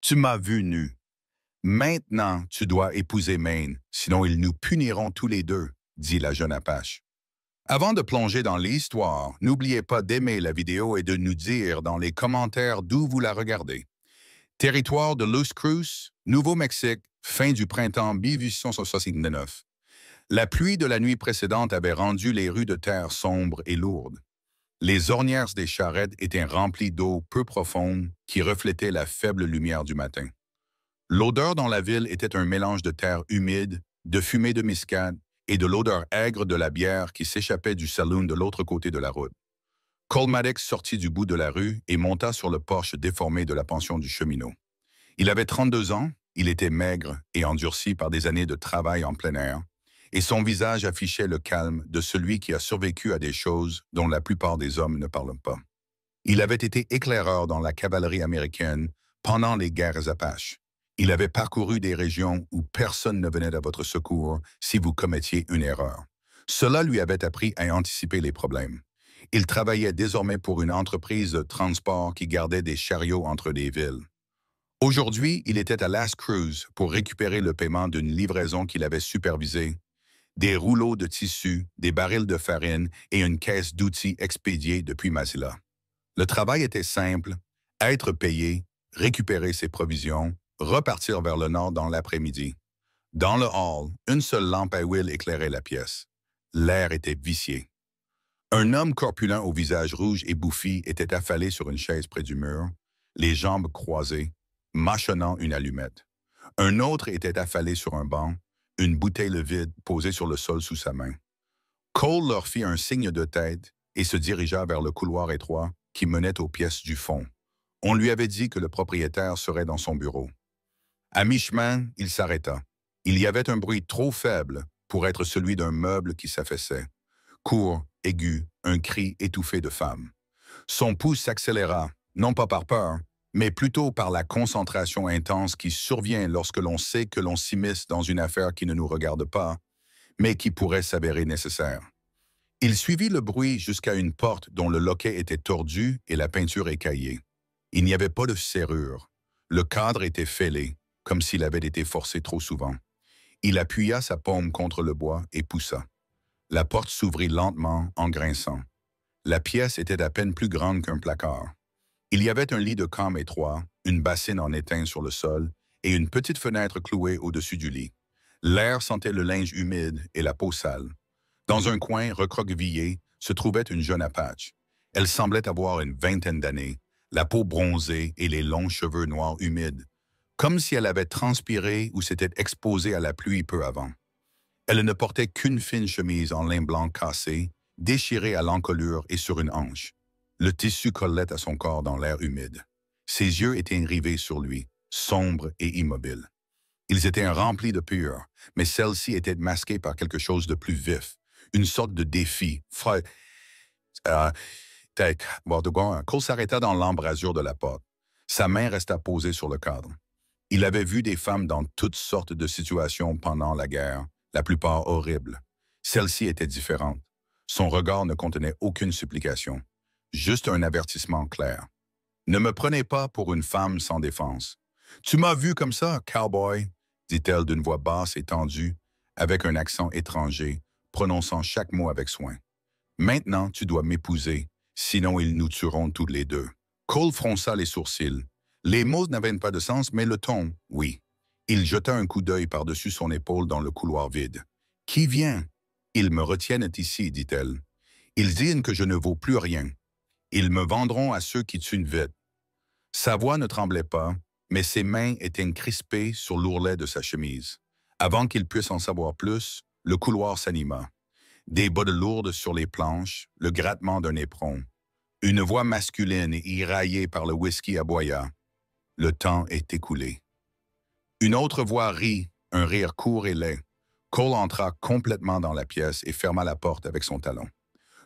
Tu m'as vu nu. Maintenant, tu dois épouser Maine, sinon ils nous puniront tous les deux, dit la jeune Apache. Avant de plonger dans l'histoire, n'oubliez pas d'aimer la vidéo et de nous dire dans les commentaires d'où vous la regardez. Territoire de Los Cruz, Nouveau-Mexique, fin du printemps 1869. La pluie de la nuit précédente avait rendu les rues de terre sombres et lourdes. Les ornières des charrettes étaient remplies d'eau peu profonde qui reflétait la faible lumière du matin. L'odeur dans la ville était un mélange de terre humide, de fumée de muscade et de l'odeur aigre de la bière qui s'échappait du saloon de l'autre côté de la route. Cole Maddox sortit du bout de la rue et monta sur le porche déformé de la pension du cheminot. Il avait 32 ans, il était maigre et endurci par des années de travail en plein air, et son visage affichait le calme de celui qui a survécu à des choses dont la plupart des hommes ne parlent pas. Il avait été éclaireur dans la cavalerie américaine pendant les guerres Apaches. Il avait parcouru des régions où personne ne venait à votre secours si vous commettiez une erreur. Cela lui avait appris à anticiper les problèmes. Il travaillait désormais pour une entreprise de transport qui gardait des chariots entre des villes. Aujourd'hui, il était à Las Cruz pour récupérer le paiement d'une livraison qu'il avait supervisée, des rouleaux de tissu, des barils de farine et une caisse d'outils expédiés depuis Masilla. Le travail était simple, être payé, récupérer ses provisions, repartir vers le nord dans l'après-midi. Dans le hall, une seule lampe à huile éclairait la pièce. L'air était vicié. Un homme corpulent au visage rouge et bouffi était affalé sur une chaise près du mur, les jambes croisées, mâchonnant une allumette. Un autre était affalé sur un banc, une bouteille vide posée sur le sol sous sa main. Cole leur fit un signe de tête et se dirigea vers le couloir étroit qui menait aux pièces du fond. On lui avait dit que le propriétaire serait dans son bureau. À mi-chemin, il s'arrêta. Il y avait un bruit trop faible pour être celui d'un meuble qui s'affaissait. Court, aigu, un cri étouffé de femme. Son pouls s'accéléra, non pas par peur, mais plutôt par la concentration intense qui survient lorsque l'on sait que l'on s'immisce dans une affaire qui ne nous regarde pas, mais qui pourrait s'avérer nécessaire. Il suivit le bruit jusqu'à une porte dont le loquet était tordu et la peinture écaillée. Il n'y avait pas de serrure. Le cadre était fêlé, comme s'il avait été forcé trop souvent. Il appuya sa paume contre le bois et poussa. La porte s'ouvrit lentement en grinçant. La pièce était à peine plus grande qu'un placard. Il y avait un lit de camp étroit, une bassine en étain sur le sol et une petite fenêtre clouée au-dessus du lit. L'air sentait le linge humide et la peau sale. Dans un coin recroquevillé se trouvait une jeune Apache. Elle semblait avoir une vingtaine d'années, la peau bronzée et les longs cheveux noirs humides, comme si elle avait transpiré ou s'était exposée à la pluie peu avant. Elle ne portait qu'une fine chemise en lin blanc cassé, déchirée à l'encolure et sur une hanche. Le tissu collait à son corps dans l'air humide. Ses yeux étaient rivés sur lui, sombres et immobiles. Ils étaient remplis de peur, mais celle-ci était masquée par quelque chose de plus vif, une sorte de défi. Cole s'arrêta dans l'embrasure de la porte. Sa main resta posée sur le cadre. Il avait vu des femmes dans toutes sortes de situations pendant la guerre, la plupart horribles. Celle-ci était différente. Son regard ne contenait aucune supplication, juste un avertissement clair. Ne me prenez pas pour une femme sans défense. Tu m'as vu comme ça, cowboy, dit-elle d'une voix basse et tendue, avec un accent étranger, prononçant chaque mot avec soin. Maintenant, tu dois m'épouser, sinon ils nous tueront tous les deux. Cole fronça les sourcils. Les mots n'avaient pas de sens, mais le ton, oui. Il jeta un coup d'œil par-dessus son épaule dans le couloir vide. « Qui vient? »« Ils me retiennent ici, dit-elle. Ils disent que je ne vaux plus rien. Ils me vendront à ceux qui tuent vite. » Sa voix ne tremblait pas, mais ses mains étaient crispées sur l'ourlet de sa chemise. Avant qu'il puisse en savoir plus, le couloir s'anima. Des bottes lourdes sur les planches, le grattement d'un éperon. Une voix masculine et éraillée par le whisky aboya. Le temps est écoulé. Une autre voix rit, un rire court et laid. Cole entra complètement dans la pièce et ferma la porte avec son talon.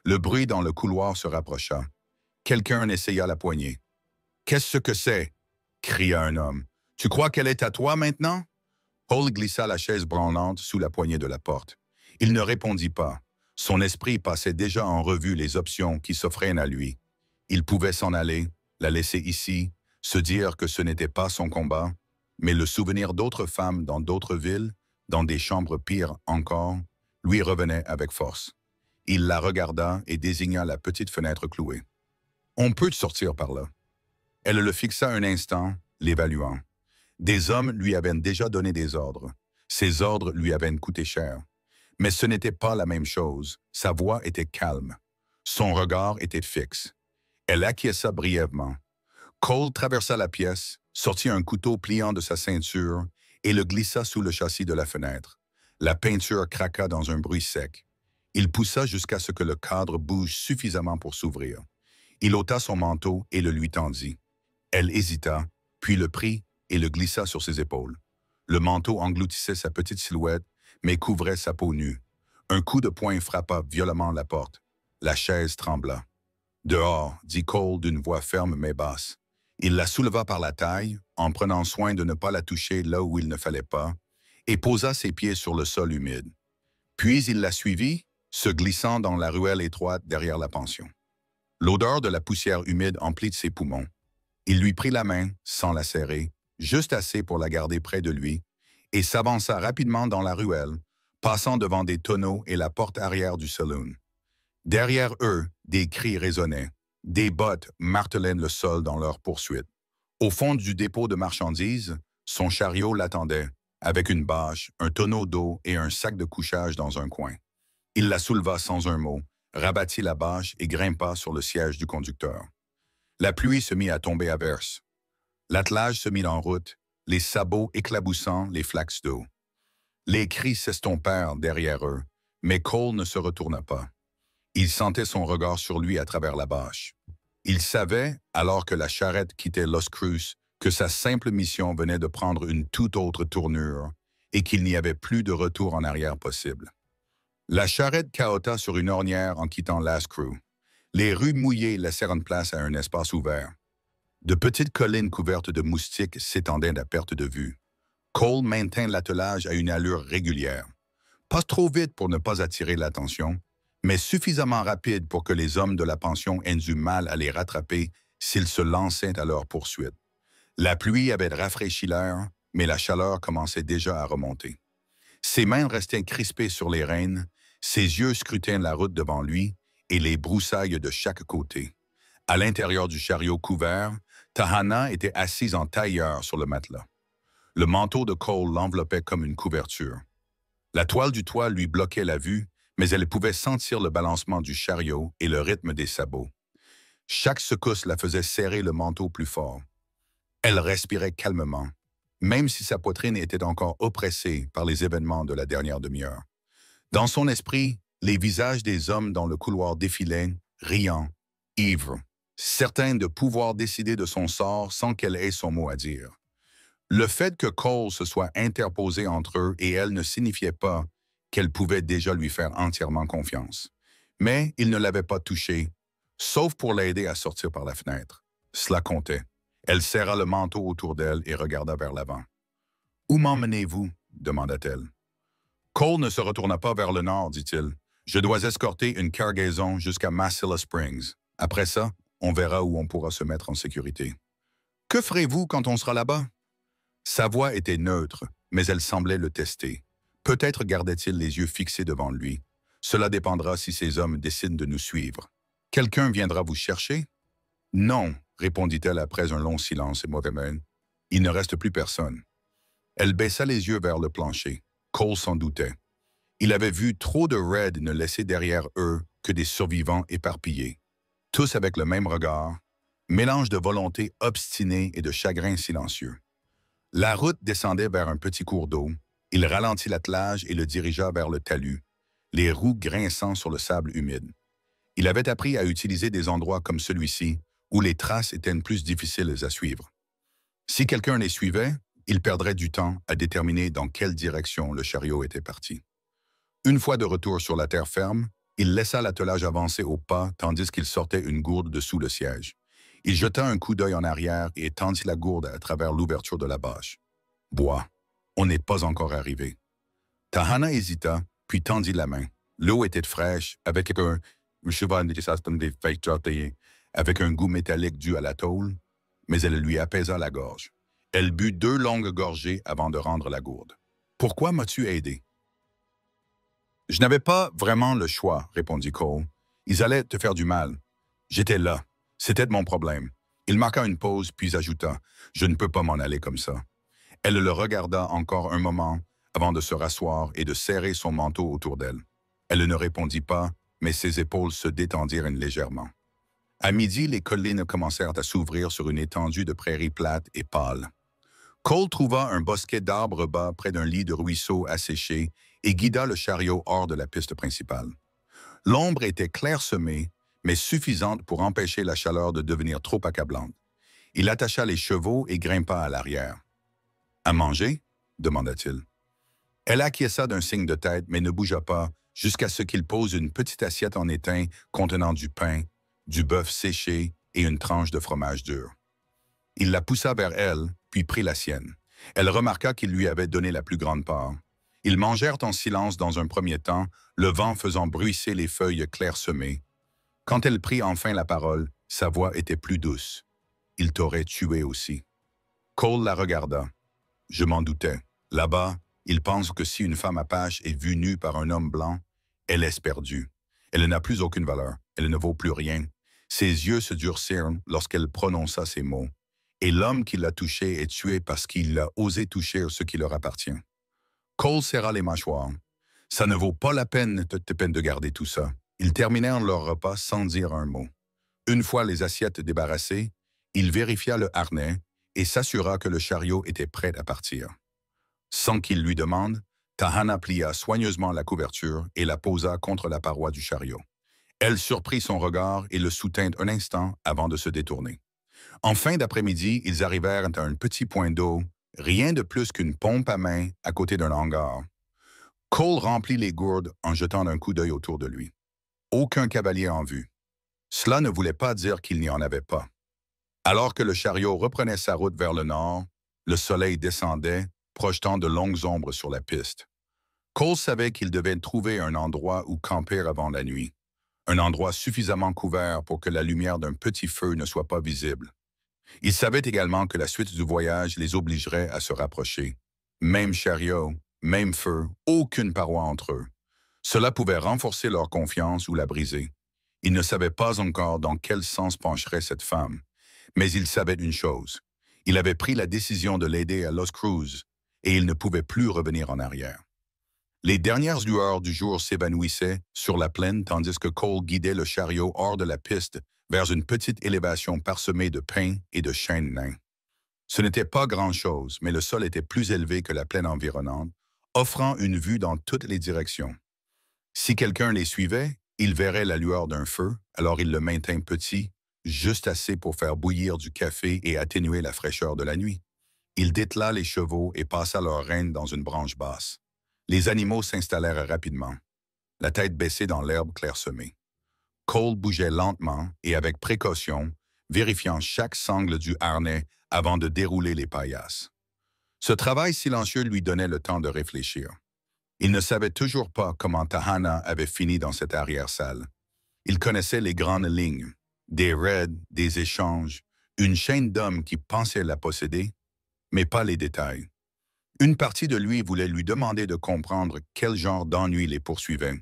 Le bruit dans le couloir se rapprocha. Quelqu'un essaya la poignée. « Qu'est-ce que c'est? » cria un homme. « Tu crois qu'elle est à toi maintenant? » Cole glissa la chaise branlante sous la poignée de la porte. Il ne répondit pas. Son esprit passait déjà en revue les options qui s'offraient à lui. Il pouvait s'en aller, la laisser ici, Se dire que ce n'était pas son combat, mais le souvenir d'autres femmes dans d'autres villes, dans des chambres pires encore, lui revenait avec force. Il la regarda et désigna la petite fenêtre clouée. « On peut sortir par là. » Elle le fixa un instant, l'évaluant. Des hommes lui avaient déjà donné des ordres. Ces ordres lui avaient coûté cher. Mais ce n'était pas la même chose. Sa voix était calme. Son regard était fixe. Elle acquiesça brièvement. Cole traversa la pièce, sortit un couteau pliant de sa ceinture et le glissa sous le châssis de la fenêtre. La peinture craqua dans un bruit sec. Il poussa jusqu'à ce que le cadre bouge suffisamment pour s'ouvrir. Il ôta son manteau et le lui tendit. Elle hésita, puis le prit et le glissa sur ses épaules. Le manteau engloutissait sa petite silhouette, mais couvrait sa peau nue. Un coup de poing frappa violemment la porte. La chaise trembla. « Dehors », dit Cole d'une voix ferme mais basse. Il la souleva par la taille, en prenant soin de ne pas la toucher là où il ne fallait pas, et posa ses pieds sur le sol humide. Puis il la suivit, se glissant dans la ruelle étroite derrière la pension. L'odeur de la poussière humide emplit ses poumons. Il lui prit la main, sans la serrer, juste assez pour la garder près de lui, et s'avança rapidement dans la ruelle, passant devant des tonneaux et la porte arrière du saloon. Derrière eux, des cris résonnaient. Des bottes martelaient le sol dans leur poursuite. Au fond du dépôt de marchandises, son chariot l'attendait, avec une bâche, un tonneau d'eau et un sac de couchage dans un coin. Il la souleva sans un mot, rabattit la bâche et grimpa sur le siège du conducteur. La pluie se mit à tomber à verse. L'attelage se mit en route, les sabots éclaboussant les flaques d'eau. Les cris s'estompèrent derrière eux, mais Cole ne se retourna pas. Il sentait son regard sur lui à travers la bâche. Il savait, alors que la charrette quittait Los Cruz, que sa simple mission venait de prendre une toute autre tournure et qu'il n'y avait plus de retour en arrière possible. La charrette cahota sur une ornière en quittant Last Crew. Les rues mouillées laissèrent une place à un espace ouvert. De petites collines couvertes de moustiques s'étendaient à perte de vue. Cole maintint l'attelage à une allure régulière. Pas trop vite pour ne pas attirer l'attention, mais suffisamment rapide pour que les hommes de la pension aient du mal à les rattraper s'ils se lançaient à leur poursuite. La pluie avait rafraîchi l'air, mais la chaleur commençait déjà à remonter. Ses mains restaient crispées sur les rênes, ses yeux scrutaient la route devant lui et les broussailles de chaque côté. À l'intérieur du chariot couvert, Tahana était assise en tailleur sur le matelas. Le manteau de Cole l'enveloppait comme une couverture. La toile du toit lui bloquait la vue, mais elle pouvait sentir le balancement du chariot et le rythme des sabots. Chaque secousse la faisait serrer le manteau plus fort. Elle respirait calmement, même si sa poitrine était encore oppressée par les événements de la dernière demi-heure. Dans son esprit, les visages des hommes dans le couloir défilaient, riant, ivres, certains de pouvoir décider de son sort sans qu'elle ait son mot à dire. Le fait que Cole se soit interposé entre eux et elle ne signifiait pas qu'elle pouvait déjà lui faire entièrement confiance. Mais il ne l'avait pas touchée, sauf pour l'aider à sortir par la fenêtre. Cela comptait. Elle serra le manteau autour d'elle et regarda vers l'avant. « Où m'emmenez-vous » demanda-t-elle. Cole ne se retourna pas vers le nord, dit-il. « Je dois escorter une cargaison jusqu'à Massilla Springs. Après ça, on verra où on pourra se mettre en sécurité. »« Que ferez-vous quand on sera là-bas » Sa voix était neutre, mais elle semblait le tester. Peut-être gardait-il les yeux fixés devant lui. Cela dépendra si ces hommes décident de nous suivre. « Quelqu'un viendra vous chercher ?»« Non, » répondit-elle après un long silence et mauvais mine. « Il ne reste plus personne. » Elle baissa les yeux vers le plancher. Cole s'en doutait. Il avait vu trop de Reds ne laisser derrière eux que des survivants éparpillés. Tous avec le même regard, mélange de volonté obstinée et de chagrin silencieux. La route descendait vers un petit cours d'eau. Il ralentit l'attelage et le dirigea vers le talus, les roues grinçant sur le sable humide. Il avait appris à utiliser des endroits comme celui-ci, où les traces étaient plus difficiles à suivre. Si quelqu'un les suivait, il perdrait du temps à déterminer dans quelle direction le chariot était parti. Une fois de retour sur la terre ferme, il laissa l'attelage avancer au pas tandis qu'il sortait une gourde de sous le siège. Il jeta un coup d'œil en arrière et tendit la gourde à travers l'ouverture de la bâche. « Bois, on n'est pas encore arrivé. » Tahana hésita, puis tendit la main. L'eau était fraîche, avec un goût métallique dû à la tôle. mais elle lui apaisa la gorge. Elle but 2 longues gorgées avant de rendre la gourde. « Pourquoi m'as-tu aidé? » « Je n'avais pas vraiment le choix, » répondit Cole. « Ils allaient te faire du mal. J'étais là. C'était mon problème. » Il marqua une pause, puis ajouta, « Je ne peux pas m'en aller comme ça. » Elle le regarda encore un moment avant de se rasseoir et de serrer son manteau autour d'elle. Elle ne répondit pas, mais ses épaules se détendirent légèrement. À midi, les collines commencèrent à s'ouvrir sur une étendue de prairies plates et pâles. Cole trouva un bosquet d'arbres bas près d'un lit de ruisseau asséché et guida le chariot hors de la piste principale. L'ombre était clairsemée, mais suffisante pour empêcher la chaleur de devenir trop accablante. Il attacha les chevaux et grimpa à l'arrière. « À manger? » demanda-t-il. Elle acquiesça d'un signe de tête, mais ne bougea pas jusqu'à ce qu'il pose une petite assiette en étain contenant du pain, du bœuf séché et une tranche de fromage dur. Il la poussa vers elle, puis prit la sienne. Elle remarqua qu'il lui avait donné la plus grande part. Ils mangèrent en silence dans un premier temps, le vent faisant bruisser les feuilles clairsemées. Quand elle prit enfin la parole, sa voix était plus douce. « Il t'aurait tué aussi. » Cole la regarda. « Je m'en doutais. Là-bas, ils pensent que si une femme apache est vue nue par un homme blanc, elle est perdue. Elle n'a plus aucune valeur. Elle ne vaut plus rien. » Ses yeux se durcirent lorsqu'elle prononça ces mots. « Et l'homme qui l'a touché est tué parce qu'il a osé toucher ce qui leur appartient. » Cole serra les mâchoires. « Ça ne vaut pas la peine de garder tout ça. » Ils terminèrent leur repas sans dire un mot. Une fois les assiettes débarrassées, il vérifia le harnais et s'assura que le chariot était prêt à partir. Sans qu'il lui demande, Tahana plia soigneusement la couverture et la posa contre la paroi du chariot. Elle surprit son regard et le soutint un instant avant de se détourner. En fin d'après-midi, ils arrivèrent à un petit point d'eau, rien de plus qu'une pompe à main à côté d'un hangar. Cole remplit les gourdes en jetant un coup d'œil autour de lui. Aucun cavalier en vue. Cela ne voulait pas dire qu'il n'y en avait pas. Alors que le chariot reprenait sa route vers le nord, le soleil descendait, projetant de longues ombres sur la piste. Cole savait qu'il devait trouver un endroit où camper avant la nuit. Un endroit suffisamment couvert pour que la lumière d'un petit feu ne soit pas visible. Il savait également que la suite du voyage les obligerait à se rapprocher. Même chariot, même feu, aucune paroi entre eux. Cela pouvait renforcer leur confiance ou la briser. Il ne savait pas encore dans quel sens pencherait cette femme. Mais il savait une chose. Il avait pris la décision de l'aider à Los Cruz et il ne pouvait plus revenir en arrière. Les dernières lueurs du jour s'évanouissaient sur la plaine tandis que Cole guidait le chariot hors de la piste vers une petite élévation parsemée de pins et de chênes nains. Ce n'était pas grand-chose, mais le sol était plus élevé que la plaine environnante, offrant une vue dans toutes les directions. Si quelqu'un les suivait, il verrait la lueur d'un feu, alors il le maintint petit, juste assez pour faire bouillir du café et atténuer la fraîcheur de la nuit. Il détela les chevaux et passa leurs rênes dans une branche basse. Les animaux s'installèrent rapidement, la tête baissée dans l'herbe clairsemée. Cole bougeait lentement et avec précaution, vérifiant chaque sangle du harnais avant de dérouler les paillasses. Ce travail silencieux lui donnait le temps de réfléchir. Il ne savait toujours pas comment Tahana avait fini dans cette arrière-salle. Il connaissait les grandes lignes, des raids, des échanges, une chaîne d'hommes qui pensaient la posséder, mais pas les détails. Une partie de lui voulait lui demander de comprendre quel genre d'ennui les poursuivait.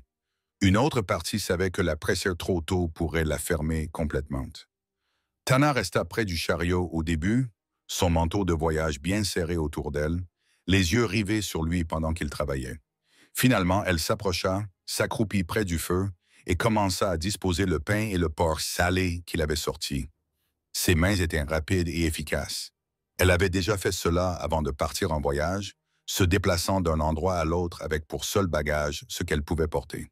Une autre partie savait que la presser trop tôt pourrait la fermer complètement. Tana resta près du chariot au début, son manteau de voyage bien serré autour d'elle, les yeux rivés sur lui pendant qu'il travaillait. Finalement, elle s'approcha, s'accroupit près du feu et commença à disposer le pain et le porc salé qu'il avait sortis. Ses mains étaient rapides et efficaces. Elle avait déjà fait cela avant de partir en voyage, se déplaçant d'un endroit à l'autre avec pour seul bagage ce qu'elle pouvait porter.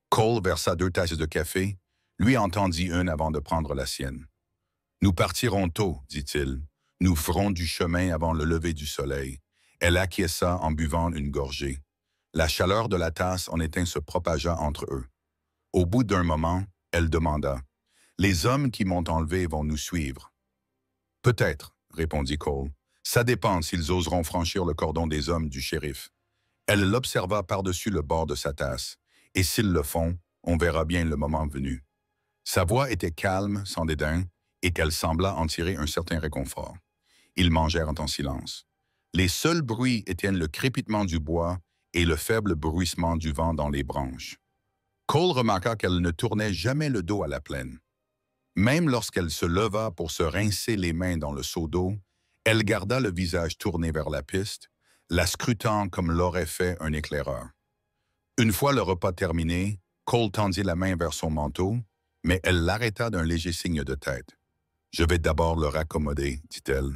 Cole versa 2 tasses de café, lui en tendit une avant de prendre la sienne. « Nous partirons tôt, dit-il. Nous ferons du chemin avant le lever du soleil. » Elle acquiesça en buvant une gorgée. La chaleur de la tasse en éteint se propagea entre eux. Au bout d'un moment, elle demanda, « Les hommes qui m'ont enlevé vont nous suivre. »« Peut-être, » répondit Cole. « Ça dépend s'ils oseront franchir le cordon des hommes du shérif. » Elle l'observa par-dessus le bord de sa tasse. « Et s'ils le font, on verra bien le moment venu. » Sa voix était calme, sans dédain, et qu'elle sembla en tirer un certain réconfort. Ils mangèrent en silence. Les seuls bruits étaient le crépitement du bois et le faible bruissement du vent dans les branches. Cole remarqua qu'elle ne tournait jamais le dos à la plaine. Même lorsqu'elle se leva pour se rincer les mains dans le seau d'eau, elle garda le visage tourné vers la piste, la scrutant comme l'aurait fait un éclaireur. Une fois le repas terminé, Cole tendit la main vers son manteau, mais elle l'arrêta d'un léger signe de tête. « Je vais d'abord le raccommoder, dit-elle. »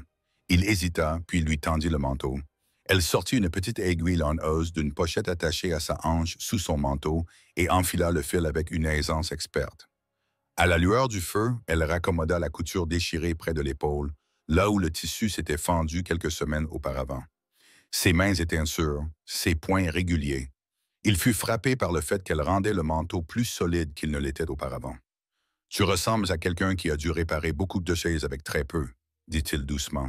Il hésita, puis lui tendit le manteau. Elle sortit une petite aiguille en os d'une pochette attachée à sa hanche sous son manteau et enfila le fil avec une aisance experte. À la lueur du feu, elle raccommoda la couture déchirée près de l'épaule, là où le tissu s'était fendu quelques semaines auparavant. Ses mains étaient sûres, ses poings réguliers. Il fut frappé par le fait qu'elle rendait le manteau plus solide qu'il ne l'était auparavant. « Tu ressembles à quelqu'un qui a dû réparer beaucoup de chaises avec très peu, » dit-il doucement.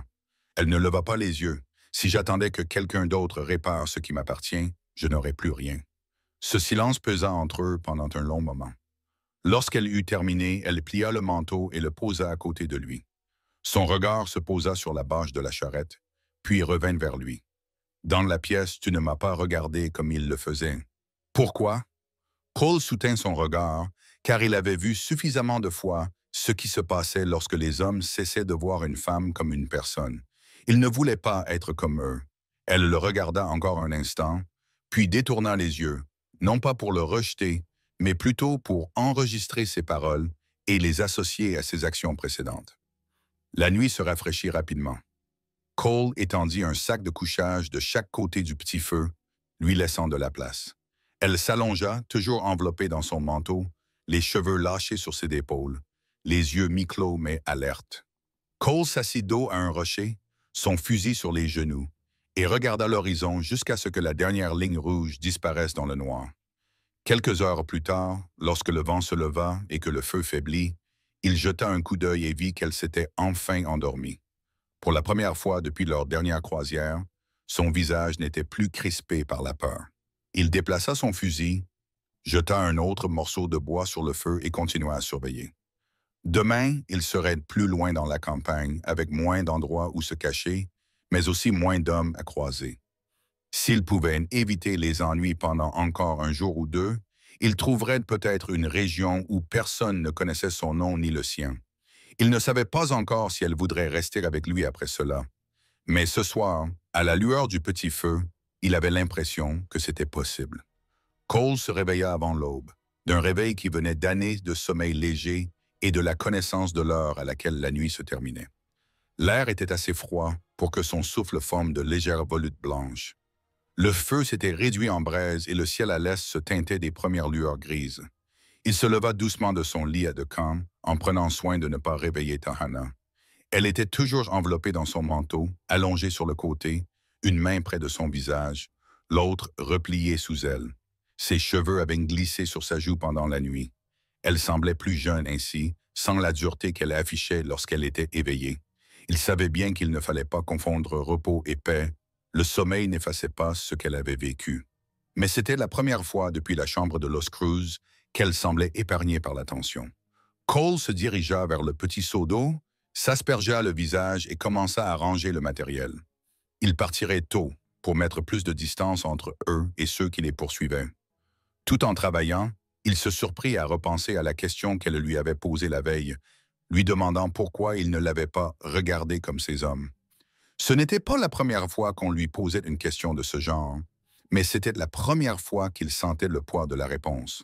Elle ne leva pas les yeux. « Si j'attendais que quelqu'un d'autre répare ce qui m'appartient, je n'aurais plus rien. » Ce silence pesa entre eux pendant un long moment. Lorsqu'elle eut terminé, elle plia le manteau et le posa à côté de lui. Son regard se posa sur la bâche de la charrette, puis revint vers lui. « Dans la pièce, tu ne m'as pas regardé comme il le faisait. » « Pourquoi? » Cole soutint son regard, car il avait vu suffisamment de fois ce qui se passait lorsque les hommes cessaient de voir une femme comme une personne. Il ne voulait pas être comme eux. Elle le regarda encore un instant, puis détourna les yeux, non pas pour le rejeter, mais plutôt pour enregistrer ses paroles et les associer à ses actions précédentes. La nuit se rafraîchit rapidement. Cole étendit un sac de couchage de chaque côté du petit feu, lui laissant de la place. Elle s'allongea, toujours enveloppée dans son manteau, les cheveux lâchés sur ses épaules, les yeux mi-clos mais alertes. Cole s'assit dos à un rocher, son fusil sur les genoux, et regarda l'horizon jusqu'à ce que la dernière ligne rouge disparaisse dans le noir. Quelques heures plus tard, lorsque le vent se leva et que le feu faiblit, il jeta un coup d'œil et vit qu'elle s'était enfin endormie. Pour la première fois depuis leur dernière croisière, son visage n'était plus crispé par la peur. Il déplaça son fusil, jeta un autre morceau de bois sur le feu et continua à surveiller. Demain, il serait plus loin dans la campagne, avec moins d'endroits où se cacher, mais aussi moins d'hommes à croiser. S'il pouvait éviter les ennuis pendant encore un jour ou deux, il trouverait peut-être une région où personne ne connaissait son nom ni le sien. Il ne savait pas encore si elle voudrait rester avec lui après cela. Mais ce soir, à la lueur du petit feu, il avait l'impression que c'était possible. Cole se réveilla avant l'aube, d'un réveil qui venait d'années de sommeil léger et de la connaissance de l'heure à laquelle la nuit se terminait. L'air était assez froid pour que son souffle forme de légères volutes blanches. Le feu s'était réduit en braise et le ciel à l'est se teintait des premières lueurs grises. Il se leva doucement de son lit de camp, en prenant soin de ne pas réveiller Tahana. Elle était toujours enveloppée dans son manteau, allongée sur le côté, une main près de son visage, l'autre repliée sous elle. Ses cheveux avaient glissé sur sa joue pendant la nuit. Elle semblait plus jeune ainsi, sans la dureté qu'elle affichait lorsqu'elle était éveillée. Il savait bien qu'il ne fallait pas confondre repos et paix. Le sommeil n'effaçait pas ce qu'elle avait vécu. Mais c'était la première fois depuis la chambre de Los Cruz qu'elle semblait épargnée par la tension. Cole se dirigea vers le petit seau d'eau, s'aspergea le visage et commença à ranger le matériel. Il partirait tôt pour mettre plus de distance entre eux et ceux qui les poursuivaient. Tout en travaillant, il se surprit à repenser à la question qu'elle lui avait posée la veille, lui demandant pourquoi il ne l'avait pas regardé comme ces hommes. Ce n'était pas la première fois qu'on lui posait une question de ce genre, mais c'était la première fois qu'il sentait le poids de la réponse.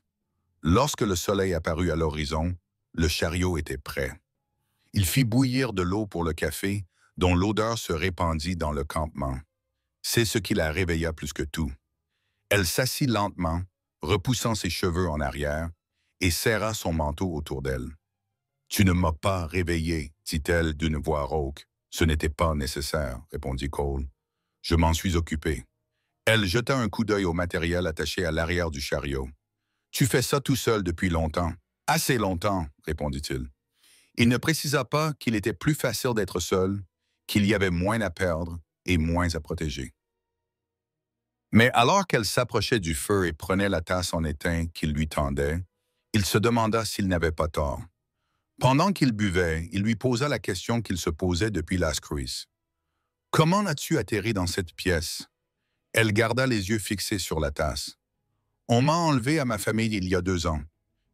Lorsque le soleil apparut à l'horizon, le chariot était prêt. Il fit bouillir de l'eau pour le café, dont l'odeur se répandit dans le campement. C'est ce qui la réveilla plus que tout. Elle s'assit lentement, repoussant ses cheveux en arrière, et serra son manteau autour d'elle. « Tu ne m'as pas réveillée, dit-elle d'une voix rauque. « Ce n'était pas nécessaire, répondit Cole. « Je m'en suis occupé. » Elle jeta un coup d'œil au matériel attaché à l'arrière du chariot. « Tu fais ça tout seul depuis longtemps. »« Assez longtemps, répondit-il. Il ne précisa pas qu'il était plus facile d'être seul, qu'il y avait moins à perdre et moins à protéger. Mais alors qu'elle s'approchait du feu et prenait la tasse en étain qu'il lui tendait, il se demanda s'il n'avait pas tort. Pendant qu'il buvait, il lui posa la question qu'il se posait depuis Las Cruces. « Comment as-tu atterri dans cette pièce? » Elle garda les yeux fixés sur la tasse. « On m'a enlevé à ma famille il y a 2 ans.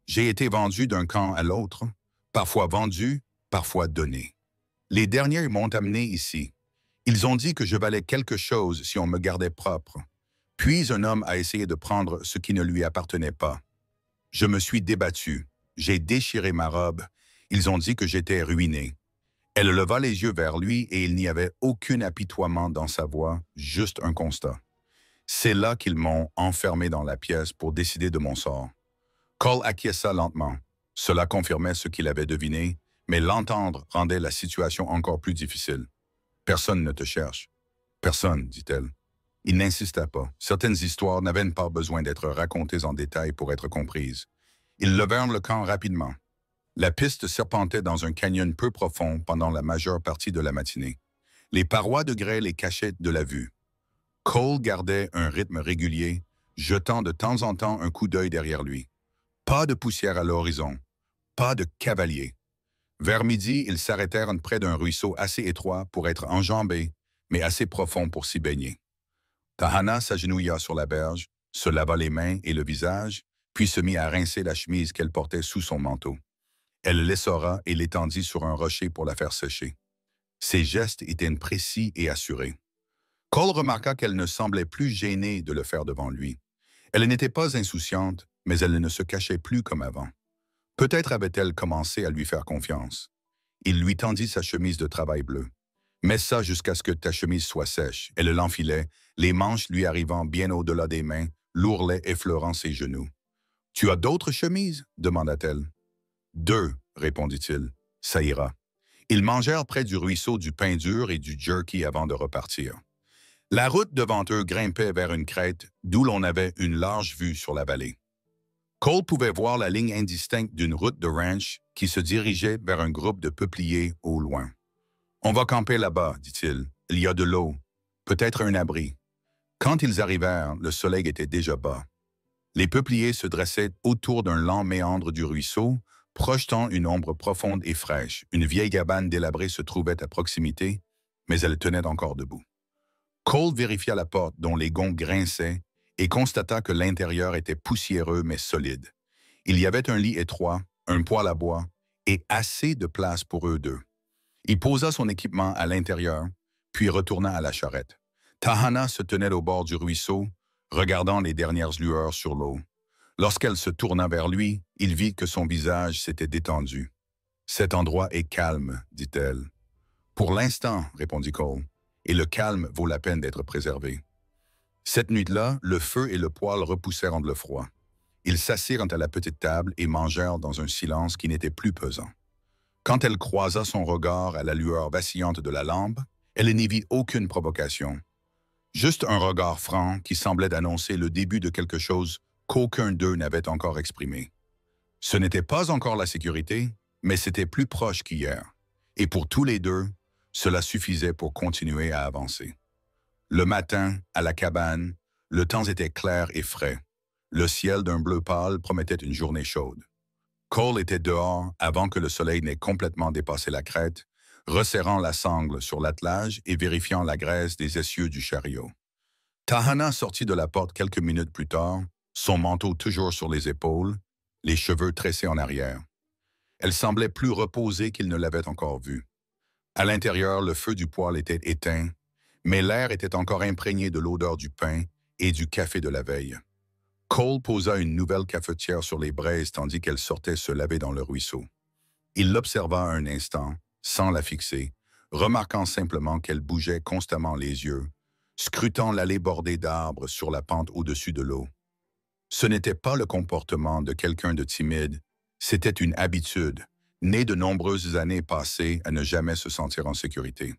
J'ai été vendu d'un camp à l'autre, parfois vendu, parfois donné. Les derniers m'ont amené ici. Ils ont dit que je valais quelque chose si on me gardait propre. Puis un homme a essayé de prendre ce qui ne lui appartenait pas. Je me suis débattu. J'ai déchiré ma robe. Ils ont dit que j'étais ruiné. » Elle leva les yeux vers lui et il n'y avait aucun apitoiement dans sa voix, juste un constat. « C'est là qu'ils m'ont enfermé dans la pièce pour décider de mon sort. » Cole acquiesça lentement. Cela confirmait ce qu'il avait deviné, mais l'entendre rendait la situation encore plus difficile. « Personne ne te cherche. »« Personne, dit-elle. » Il n'insista pas. Certaines histoires n'avaient pas besoin d'être racontées en détail pour être comprises. Ils levèrent le camp rapidement. La piste serpentait dans un canyon peu profond pendant la majeure partie de la matinée. Les parois de grès les cachaient de la vue. Cole gardait un rythme régulier, jetant de temps en temps un coup d'œil derrière lui. Pas de poussière à l'horizon, pas de cavalier. Vers midi, ils s'arrêtèrent près d'un ruisseau assez étroit pour être enjambé, mais assez profond pour s'y baigner. Tahana s'agenouilla sur la berge, se lava les mains et le visage, puis se mit à rincer la chemise qu'elle portait sous son manteau. Elle l'essora et l'étendit sur un rocher pour la faire sécher. Ses gestes étaient précis et assurés. Cole remarqua qu'elle ne semblait plus gênée de le faire devant lui. Elle n'était pas insouciante, mais elle ne se cachait plus comme avant. Peut-être avait-elle commencé à lui faire confiance. Il lui tendit sa chemise de travail bleue. « Mets ça jusqu'à ce que ta chemise soit sèche. » Elle l'enfilait, les manches lui arrivant bien au-delà des mains, l'ourlet effleurant ses genoux. « Tu as d'autres chemises? » demanda-t-elle. « 2, répondit-il. « Ça ira. » Ils mangèrent près du ruisseau du pain dur et du jerky avant de repartir. La route devant eux grimpait vers une crête, d'où l'on avait une large vue sur la vallée. Cole pouvait voir la ligne indistincte d'une route de ranch qui se dirigeait vers un groupe de peupliers au loin. « On va camper là-bas, dit-il. Il y a de l'eau, peut-être un abri. » Quand ils arrivèrent, le soleil était déjà bas. Les peupliers se dressaient autour d'un lent méandre du ruisseau, projetant une ombre profonde et fraîche. Une vieille cabane délabrée se trouvait à proximité, mais elle tenait encore debout. Cole vérifia la porte dont les gonds grinçaient et constata que l'intérieur était poussiéreux mais solide. Il y avait un lit étroit, un poêle à bois et assez de place pour eux deux. Il posa son équipement à l'intérieur, puis retourna à la charrette. Tahana se tenait au bord du ruisseau, regardant les dernières lueurs sur l'eau. Lorsqu'elle se tourna vers lui, il vit que son visage s'était détendu. « Cet endroit est calme, dit-elle. »« Pour l'instant, répondit Cole, et le calme vaut la peine d'être préservé. » Cette nuit-là, le feu et le poêle repoussèrent le froid. Ils s'assirent à la petite table et mangèrent dans un silence qui n'était plus pesant. Quand elle croisa son regard à la lueur vacillante de la lampe, elle n'y vit aucune provocation. Juste un regard franc qui semblait annoncer le début de quelque chose qu'aucun d'eux n'avait encore exprimé. Ce n'était pas encore la sécurité, mais c'était plus proche qu'hier. Et pour tous les deux, cela suffisait pour continuer à avancer. Le matin, à la cabane, le temps était clair et frais. Le ciel d'un bleu pâle promettait une journée chaude. Cole était dehors avant que le soleil n'ait complètement dépassé la crête, resserrant la sangle sur l'attelage et vérifiant la graisse des essieux du chariot. Tahana sortit de la porte quelques minutes plus tard, son manteau toujours sur les épaules, les cheveux tressés en arrière. Elle semblait plus reposée qu'il ne l'avait encore vue. À l'intérieur, le feu du poêle était éteint, mais l'air était encore imprégné de l'odeur du pain et du café de la veille. Cole posa une nouvelle cafetière sur les braises tandis qu'elle sortait se laver dans le ruisseau. Il l'observa un instant, sans la fixer, remarquant simplement qu'elle bougeait constamment les yeux, scrutant l'allée bordée d'arbres sur la pente au-dessus de l'eau. Ce n'était pas le comportement de quelqu'un de timide, c'était une habitude, née de nombreuses années passées à ne jamais se sentir en sécurité.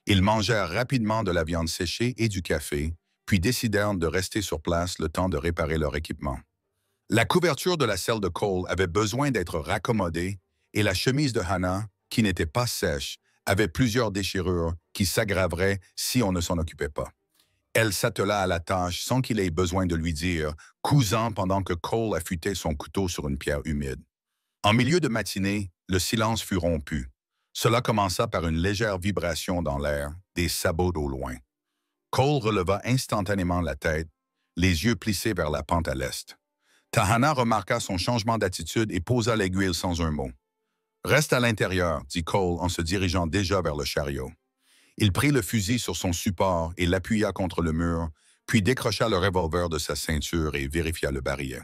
Ils mangèrent rapidement de la viande séchée et du café, puis décidèrent de rester sur place le temps de réparer leur équipement. La couverture de la selle de Cole avait besoin d'être raccommodée et la chemise de Hannah, qui n'était pas sèche, avait plusieurs déchirures qui s'aggraveraient si on ne s'en occupait pas. Elle s'attela à la tâche sans qu'il ait besoin de lui dire, cousant pendant que Cole affûtait son couteau sur une pierre humide. En milieu de matinée, le silence fut rompu. Cela commença par une légère vibration dans l'air, des sabots au loin. Cole releva instantanément la tête, les yeux plissés vers la pente à l'est. Tahana remarqua son changement d'attitude et posa l'aiguille sans un mot. « Reste à l'intérieur », dit Cole en se dirigeant déjà vers le chariot. Il prit le fusil sur son support et l'appuya contre le mur, puis décrocha le revolver de sa ceinture et vérifia le barillet.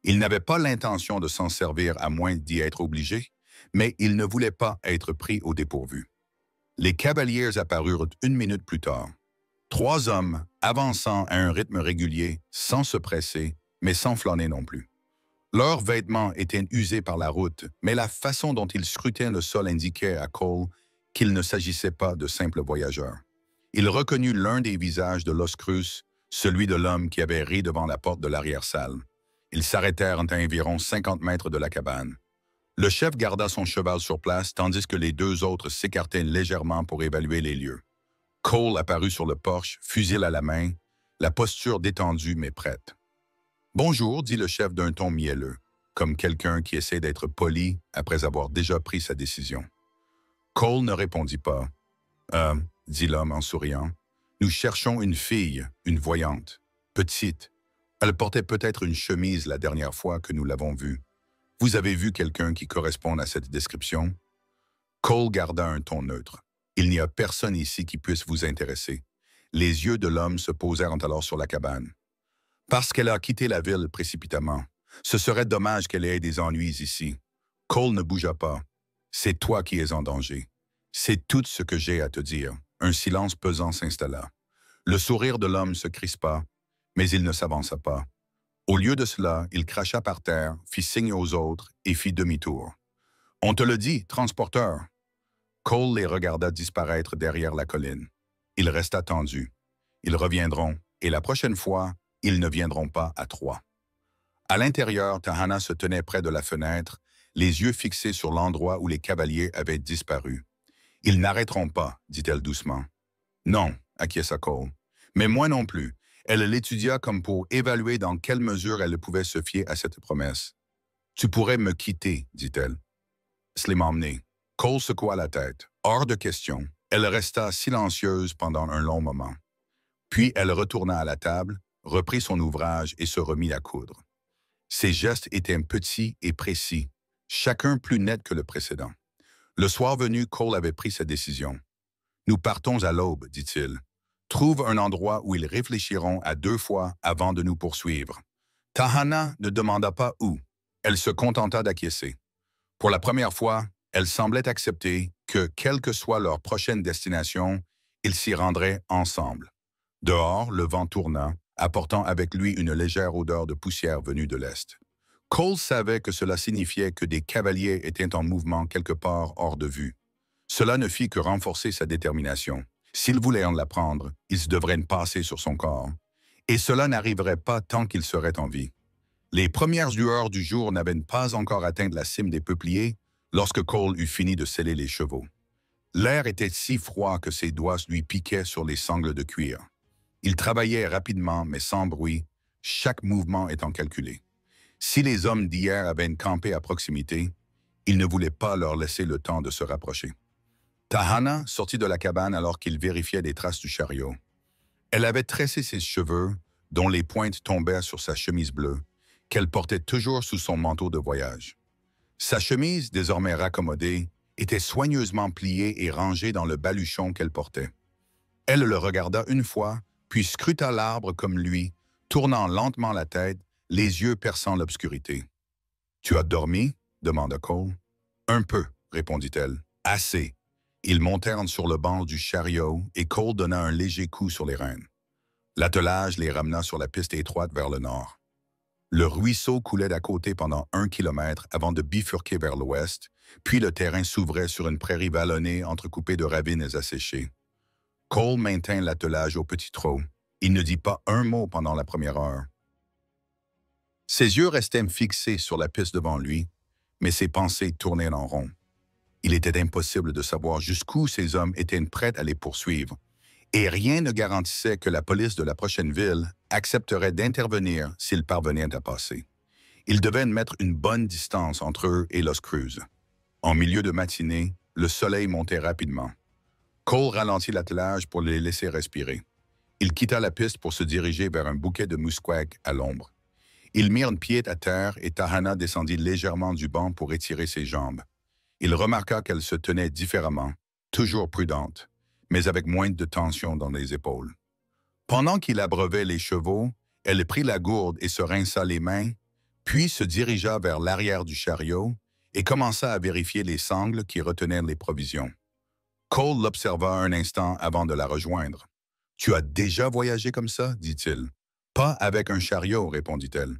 Il n'avait pas l'intention de s'en servir à moins d'y être obligé, mais il ne voulait pas être pris au dépourvu. Les cavaliers apparurent 1 minute plus tard. 3 hommes avançant à un rythme régulier, sans se presser, mais sans flâner non plus. Leurs vêtements étaient usés par la route, mais la façon dont ils scrutaient le sol indiquait à Cole qu'il ne s'agissait pas de simples voyageurs. Il reconnut l'un des visages de Los Cruz, celui de l'homme qui avait ri devant la porte de l'arrière-salle. Ils s'arrêtèrent à environ 50 mètres de la cabane. Le chef garda son cheval sur place, tandis que les 2 autres s'écartaient légèrement pour évaluer les lieux. Cole apparut sur le porche, fusil à la main, la posture détendue mais prête. « Bonjour », dit le chef d'un ton mielleux, comme quelqu'un qui essaie d'être poli après avoir déjà pris sa décision. Cole ne répondit pas. « dit l'homme en souriant, « nous cherchons une fille, une voyante, petite. Elle portait peut-être une chemise la dernière fois que nous l'avons vue. Vous avez vu quelqu'un qui corresponde à cette description? » Cole garda un ton neutre. « Il n'y a personne ici qui puisse vous intéresser. » Les yeux de l'homme se posèrent alors sur la cabane. « Parce qu'elle a quitté la ville précipitamment. Ce serait dommage qu'elle ait des ennuis ici. » Cole ne bougea pas. « C'est toi qui es en danger. C'est tout ce que j'ai à te dire. » Un silence pesant s'installa. Le sourire de l'homme se crispa, mais il ne s'avança pas. Au lieu de cela, il cracha par terre, fit signe aux autres et fit demi-tour. « On te le dit, transporteur. » Cole les regarda disparaître derrière la colline. Il resta tendu. Ils reviendront, et la prochaine fois, ils ne viendront pas à 3. À l'intérieur, Tahana se tenait près de la fenêtre, les yeux fixés sur l'endroit où les cavaliers avaient disparu. « Ils n'arrêteront pas, dit-elle doucement. « Non, acquiesça Cole. Mais moi non plus. » Elle l'étudia comme pour évaluer dans quelle mesure elle pouvait se fier à cette promesse. « Tu pourrais me quitter, dit-elle. »« Se les m'emmener. » Cole secoua la tête. Hors de question. Elle resta silencieuse pendant un long moment. Puis elle retourna à la table, reprit son ouvrage et se remit à coudre. Ses gestes étaient petits et précis, chacun plus net que le précédent. Le soir venu, Cole avait pris sa décision. « Nous partons à l'aube, dit-il. Trouve un endroit où ils réfléchiront à 2 fois avant de nous poursuivre. » Tahana ne demanda pas où. Elle se contenta d'acquiescer. Pour la première fois, elle semblait accepter que, quelle que soit leur prochaine destination, ils s'y rendraient ensemble. Dehors, le vent tourna, apportant avec lui une légère odeur de poussière venue de l'est. Cole savait que cela signifiait que des cavaliers étaient en mouvement quelque part hors de vue. Cela ne fit que renforcer sa détermination. S'il voulait en l'apprendre, il devrait passer sur son corps. Et cela n'arriverait pas tant qu'il serait en vie. Les premières lueurs du jour n'avaient pas encore atteint la cime des peupliers lorsque Cole eut fini de seller les chevaux. L'air était si froid que ses doigts lui piquaient sur les sangles de cuir. Il travaillait rapidement mais sans bruit, chaque mouvement étant calculé. Si les hommes d'hier avaient campé à proximité, il ne voulait pas leur laisser le temps de se rapprocher. Tahana sortit de la cabane alors qu'il vérifiait les traces du chariot. Elle avait tressé ses cheveux, dont les pointes tombaient sur sa chemise bleue, qu'elle portait toujours sous son manteau de voyage. Sa chemise, désormais raccommodée, était soigneusement pliée et rangée dans le baluchon qu'elle portait. Elle le regarda une fois, puis scruta l'arbre comme lui, tournant lentement la tête, les yeux perçant l'obscurité. « Tu as dormi ?» demanda Cole. « Un peu », répondit-elle. « Assez. » Ils montèrent sur le banc du chariot et Cole donna un léger coup sur les rênes. L'attelage les ramena sur la piste étroite vers le nord. Le ruisseau coulait d'à côté pendant 1 kilomètre avant de bifurquer vers l'ouest, puis le terrain s'ouvrait sur une prairie vallonnée entrecoupée de ravines asséchées. Cole maintint l'attelage au petit trot. Il ne dit pas un mot pendant la première heure. Ses yeux restaient fixés sur la piste devant lui, mais ses pensées tournaient en rond. Il était impossible de savoir jusqu'où ces hommes étaient prêts à les poursuivre, et rien ne garantissait que la police de la prochaine ville accepterait d'intervenir s'ils parvenaient à passer. Ils devaient mettre une bonne distance entre eux et Los Cruz. En milieu de matinée, le soleil montait rapidement. Cole ralentit l'attelage pour les laisser respirer. Il quitta la piste pour se diriger vers un bouquet de muskwek à l'ombre. Ils mirent pied à terre et Tahana descendit légèrement du banc pour étirer ses jambes. Il remarqua qu'elle se tenait différemment, toujours prudente, mais avec moins de tension dans les épaules. Pendant qu'il abreuvait les chevaux, elle prit la gourde et se rinça les mains, puis se dirigea vers l'arrière du chariot et commença à vérifier les sangles qui retenaient les provisions. Cole l'observa un instant avant de la rejoindre. « Tu as déjà voyagé comme ça ?» dit-il. « Pas avec un chariot, répondit-elle.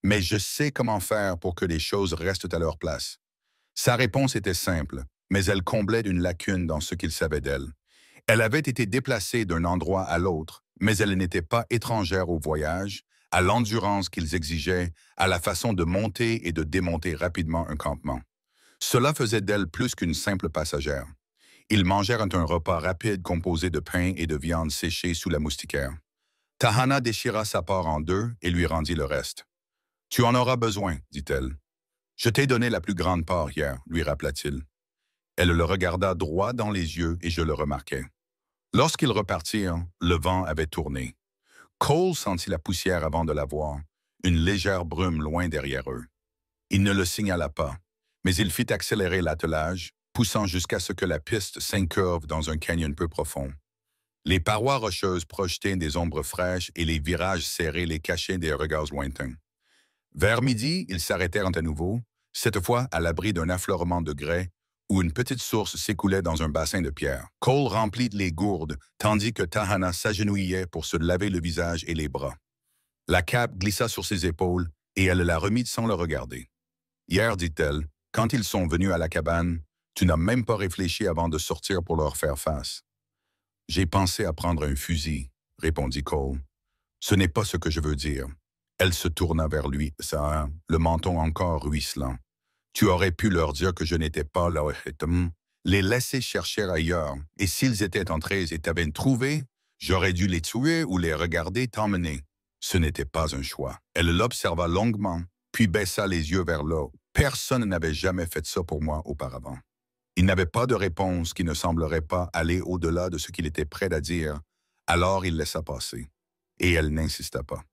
Mais je sais comment faire pour que les choses restent à leur place. » Sa réponse était simple, mais elle comblait une lacune dans ce qu'il savait d'elle. Elle avait été déplacée d'un endroit à l'autre, mais elle n'était pas étrangère au voyage, à l'endurance qu'ils exigeaient, à la façon de monter et de démonter rapidement un campement. Cela faisait d'elle plus qu'une simple passagère. Ils mangèrent un repas rapide composé de pain et de viande séchée sous la moustiquaire. Tahana déchira sa part en deux et lui rendit le reste. « Tu en auras besoin, dit-elle. « Je t'ai donné la plus grande part hier, lui rappela-t-il. Elle le regarda droit dans les yeux et je le remarquai. Lorsqu'ils repartirent, le vent avait tourné. Cole sentit la poussière avant de la voir, une légère brume loin derrière eux. Il ne le signala pas, mais il fit accélérer l'attelage, poussant jusqu'à ce que la piste s'incurve dans un canyon peu profond. Les parois rocheuses projetaient des ombres fraîches et les virages serrés les cachaient des regards lointains. Vers midi, ils s'arrêtèrent à nouveau, cette fois à l'abri d'un affleurement de grès où une petite source s'écoulait dans un bassin de pierre. Cole remplit les gourdes, tandis que Tahana s'agenouillait pour se laver le visage et les bras. La cape glissa sur ses épaules et elle la remit sans le regarder. « Hier, dit-elle, quand ils sont venus à la cabane, tu n'as même pas réfléchi avant de sortir pour leur faire face. »« J'ai pensé à prendre un fusil, » répondit Cole. « Ce n'est pas ce que je veux dire. » Elle se tourna vers lui, le menton encore ruisselant. « Tu aurais pu leur dire que je n'étais pas là, les laisser chercher ailleurs, et s'ils étaient entrés et t'avaient trouvé, j'aurais dû les tuer ou les regarder t'emmener. Ce n'était pas un choix. » Elle l'observa longuement, puis baissa les yeux vers l'eau. Personne n'avait jamais fait ça pour moi auparavant. Il n'avait pas de réponse qui ne semblerait pas aller au-delà de ce qu'il était prêt à dire, alors il laissa passer. Et elle n'insista pas.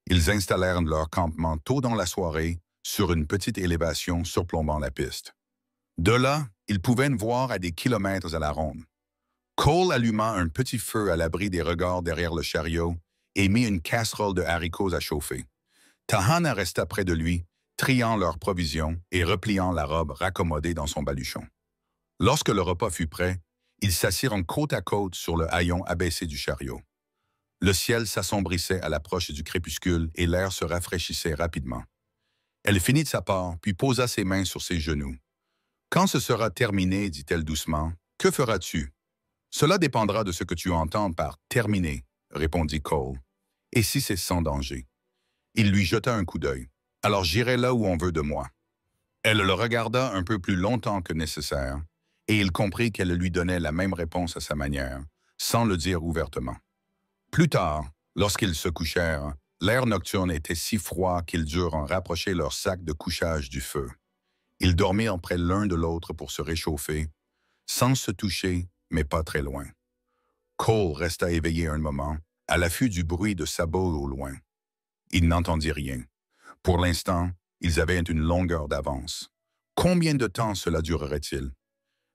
Ils installèrent leur campement tôt dans la soirée, sur une petite élévation surplombant la piste. De là, ils pouvaient voir à des kilomètres à la ronde. Cole alluma un petit feu à l'abri des regards derrière le chariot et mit une casserole de haricots à chauffer. Tahana resta près de lui, triant leurs provisions et repliant la robe raccommodée dans son baluchon. Lorsque le repas fut prêt, ils s'assirent côte à côte sur le haillon abaissé du chariot. Le ciel s'assombrissait à l'approche du crépuscule et l'air se rafraîchissait rapidement. Elle finit de sa part, puis posa ses mains sur ses genoux. « Quand ce sera terminé, dit-elle doucement, que feras-tu? »« Cela dépendra de ce que tu entends par « terminé », répondit Cole. « Et si c'est sans danger? » Il lui jeta un coup d'œil. « Alors j'irai là où on veut de moi. » Elle le regarda un peu plus longtemps que nécessaire, et il comprit qu'elle lui donnait la même réponse à sa manière, sans le dire ouvertement. Plus tard, lorsqu'ils se couchèrent, l'air nocturne était si froid qu'ils durent en rapprocher leur sac de couchage du feu. Ils dormirent près l'un de l'autre pour se réchauffer, sans se toucher, mais pas très loin. Cole resta éveillé un moment, à l'affût du bruit de sabots au loin. Il n'entendit rien. Pour l'instant, ils avaient une longueur d'avance. Combien de temps cela durerait-il?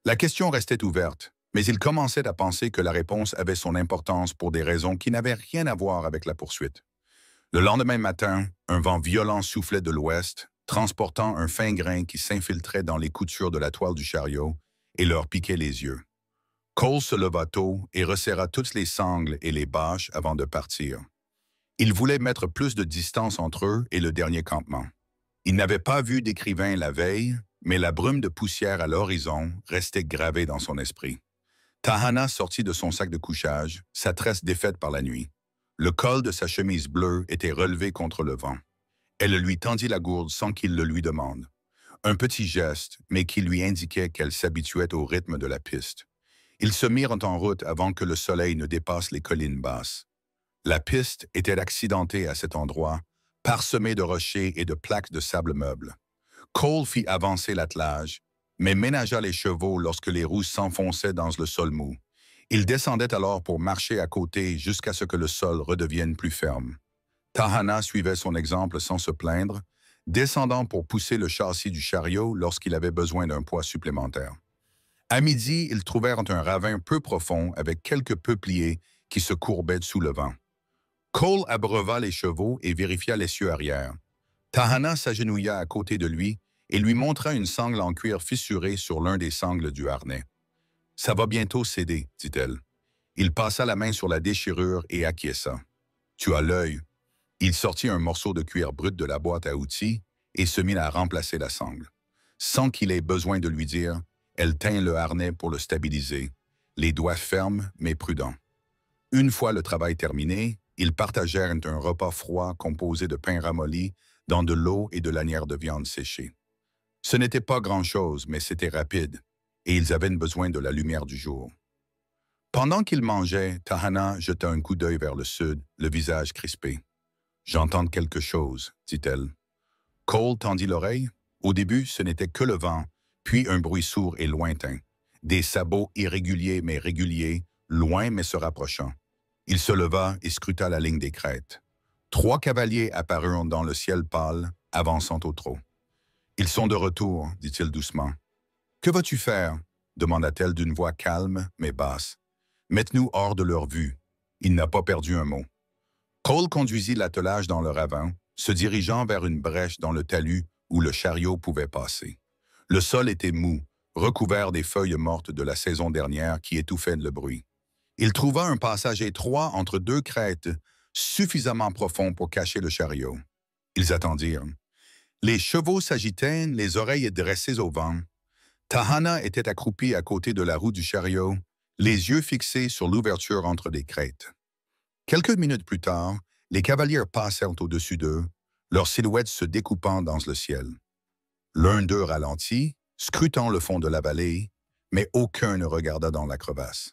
La question restait ouverte, mais il commençait à penser que la réponse avait son importance pour des raisons qui n'avaient rien à voir avec la poursuite. Le lendemain matin, un vent violent soufflait de l'ouest, transportant un fin grain qui s'infiltrait dans les coutures de la toile du chariot et leur piquait les yeux. Cole se leva tôt et resserra toutes les sangles et les bâches avant de partir. Il voulait mettre plus de distance entre eux et le dernier campement. Il n'avait pas vu d'écrivain la veille, mais la brume de poussière à l'horizon restait gravée dans son esprit. Tahana sortit de son sac de couchage, sa tresse défaite par la nuit. Le col de sa chemise bleue était relevé contre le vent. Elle lui tendit la gourde sans qu'il le lui demande. Un petit geste, mais qui lui indiquait qu'elle s'habituait au rythme de la piste. Ils se mirent en route avant que le soleil ne dépasse les collines basses. La piste était accidentée à cet endroit, parsemée de rochers et de plaques de sable meuble. Cole fit avancer l'attelage, mais ménagea les chevaux lorsque les roues s'enfonçaient dans le sol mou. Il descendait alors pour marcher à côté jusqu'à ce que le sol redevienne plus ferme. Tahana suivait son exemple sans se plaindre, descendant pour pousser le châssis du chariot lorsqu'il avait besoin d'un poids supplémentaire. À midi, ils trouvèrent un ravin peu profond avec quelques peupliers qui se courbaient sous le vent. Cole abreuva les chevaux et vérifia l'essieu arrière. Tahana s'agenouilla à côté de lui et lui montra une sangle en cuir fissurée sur l'un des sangles du harnais. « Ça va bientôt céder, dit-elle. Il passa la main sur la déchirure et acquiesça. « Tu as l'œil. » Il sortit un morceau de cuir brut de la boîte à outils et se mit à remplacer la sangle. Sans qu'il ait besoin de lui dire, elle tint le harnais pour le stabiliser, les doigts fermes mais prudents. Une fois le travail terminé, ils partagèrent un repas froid composé de pain ramolli dans de l'eau et de lanières de viande séchée. Ce n'était pas grand-chose, mais c'était rapide, et ils avaient besoin de la lumière du jour. Pendant qu'ils mangeaient, Tahana jeta un coup d'œil vers le sud, le visage crispé. « J'entends quelque chose, dit-elle. Cole tendit l'oreille. Au début, ce n'était que le vent, puis un bruit sourd et lointain. Des sabots irréguliers mais réguliers, loin mais se rapprochant. Il se leva et scruta la ligne des crêtes. 3 cavaliers apparurent dans le ciel pâle, avançant au trot. « Ils sont de retour, dit-il doucement. « Que vas-tu faire » demanda-t-elle d'une voix calme mais basse. « Mette-nous hors de leur vue. » Il n'a pas perdu un mot. Cole conduisit l'attelage dans le ravin, se dirigeant vers une brèche dans le talus où le chariot pouvait passer. Le sol était mou, recouvert des feuilles mortes de la saison dernière qui étouffaient le bruit. Il trouva un passage étroit entre 2 crêtes, suffisamment profond pour cacher le chariot. Ils attendirent. Les chevaux s'agitaient, les oreilles dressées au vent. Tahana était accroupie à côté de la roue du chariot, les yeux fixés sur l'ouverture entre les crêtes. Quelques minutes plus tard, les cavaliers passèrent au-dessus d'eux, leurs silhouettes se découpant dans le ciel. L'un d'eux ralentit, scrutant le fond de la vallée, mais aucun ne regarda dans la crevasse.